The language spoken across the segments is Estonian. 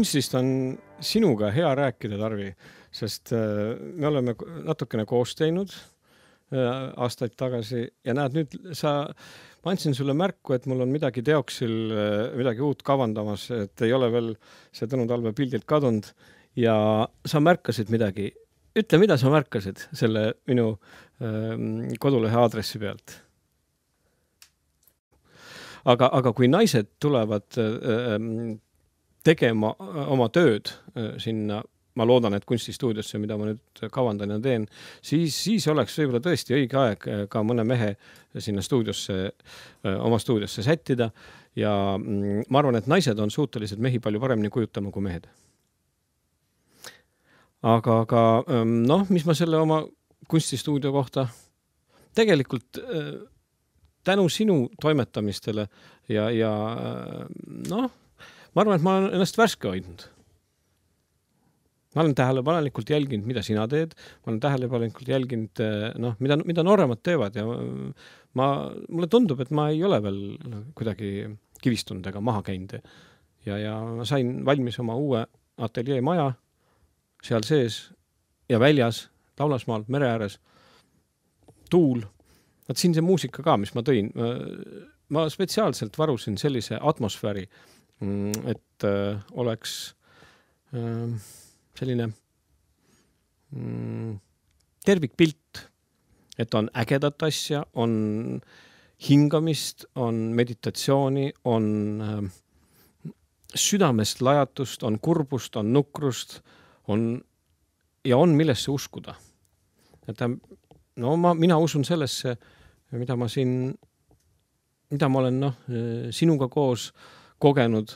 kunstist on sinuga hea rääkida, Tarvi, sest me oleme natukene koos teinud aastaid tagasi ja näed nüüd ma andsin sulle märku, et mul on midagi teoksil, midagi uut kavandamas, et ei ole veel see Tõnu Talve pildilt kadunud ja sa märkasid midagi. Ütle, mida sa märkasid selle minu kodulehe aadressi pealt? Aga kui naised tulevad tegema oma tööd sinna, ma loodan, et kunstistuudiosse, mida ma nüüd kavandan ja teen, siis oleks võib-olla tõesti õige aeg ka mõne mehe sinna oma stuudiosse sättida ja ma arvan, et naised on suutelised mehi palju paremini kujutama kui mehed. Aga mis ma selle oma kunstistuudio kohta tegelikult tänu sinu toimetamistele ja ma arvan, et ma olen ennast värske hoidnud. Ma olen tähelepanelikult jälginud, mida sina teed. Ma olen tähelepanelikult jälginud, mida nooremad teevad ja mulle tundub, et ma ei ole veel kuidagi kivistunud ega maha käinud. Ja ma sain valmis oma uue ateljee maja seal sees ja väljas, Laulasmaal, mere ääres, tuul. Siin see muusika ka, mis ma tõin. Ma spetsiaalselt varusin sellise atmosfääri, et oleks selline tervikpilt, et on ägedat asja, on hingamist, on meditatsiooni, on südamest lajatust, on kurbust, on nukrust, ja on millesse uskuda. Mina usun sellesse, mida ma olen sinuga koos kogenud,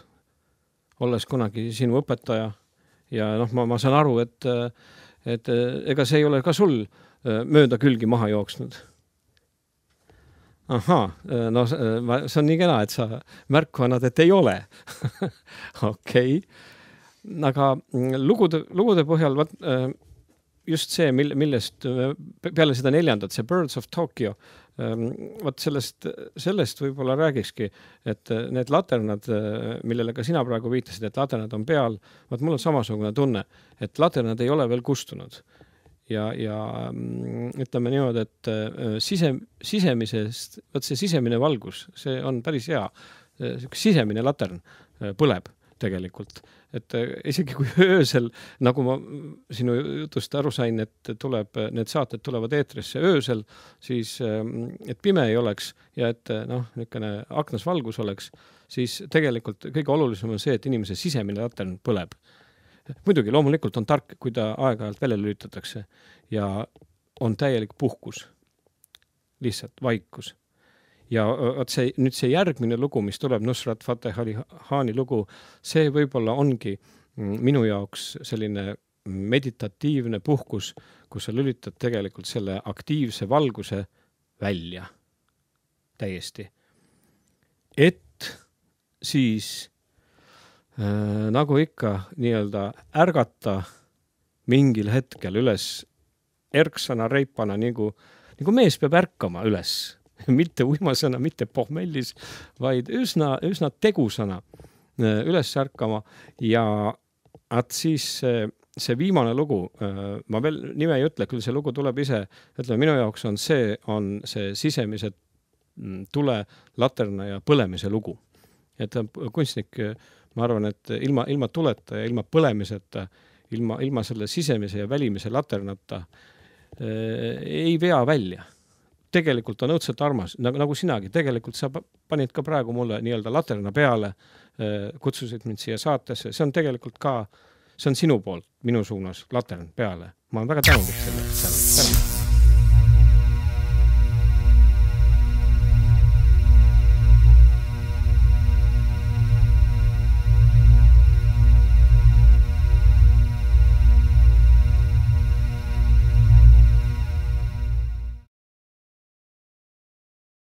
olles kunagi sinu õpetaja ja ma saan aru, et ega see ei ole ka sul mööda külgi maha jooksnud. See on nii kena, et sa märku annad, et ei ole. Okei. Aga lugude põhjal just see, millest peale seda 4. see Birds of Tokyo, sellest võib-olla räägikski, et need laternad, millele ka sina praegu viitasid, et laternad on peal, mul on samasugune tunne, et laternad ei ole veel kustunud. Ja ütleme niimoodi, et sisemisest, see sisemine valgus, see on päris hea. Sisemine latern põleb tegelikult. Et isegi kui öösel, nagu ma sinu jutust aru sain, et need saated tulevad eetrisse öösel, siis et pime ei oleks ja et niisugune aknas valgus oleks, siis tegelikult kõige olulisem on see, et inimese sisemine latern põleb. Muidugi, loomulikult on tark, kui ta aeg-ajalt välja lülitatakse ja on täielik puhkus, lihtsalt vaikus. Ja nüüd see järgmine lugu, mis tuleb, Nusrat Fateh Ali Khani lugu, see võib-olla ongi minu jaoks selline meditatiivne puhkus, kus sa lülitad tegelikult selle aktiivse valguse välja täiesti. Et siis nagu ikka nii-öelda ärgata mingil hetkel üles erksana, reipana, nagu mees peab ärkama üles. Mitte uimasõna, mitte pohmellis, vaid üsna tegusõna üles ärkama ja siis see viimane lugu, ma veel nime ei ütle, küll see lugu tuleb ise, ütleme, minu jaoks on see sisemise tule, laterna ja põlemise lugu. Et kunstnik, ma arvan, et ilma tuleta ja ilma põlemiseta, ilma selle sisemise ja välimise laternata ei vea välja. Tegelikult on õudselt armas, nagu sinagi. Tegelikult sa panid ka praegu mulle nii-öelda laterna peale, kutsusid mind siia saatesse. See on tegelikult ka, see on sinu poolt, minu suunas, latern peale. Ma olen väga tänulik selle.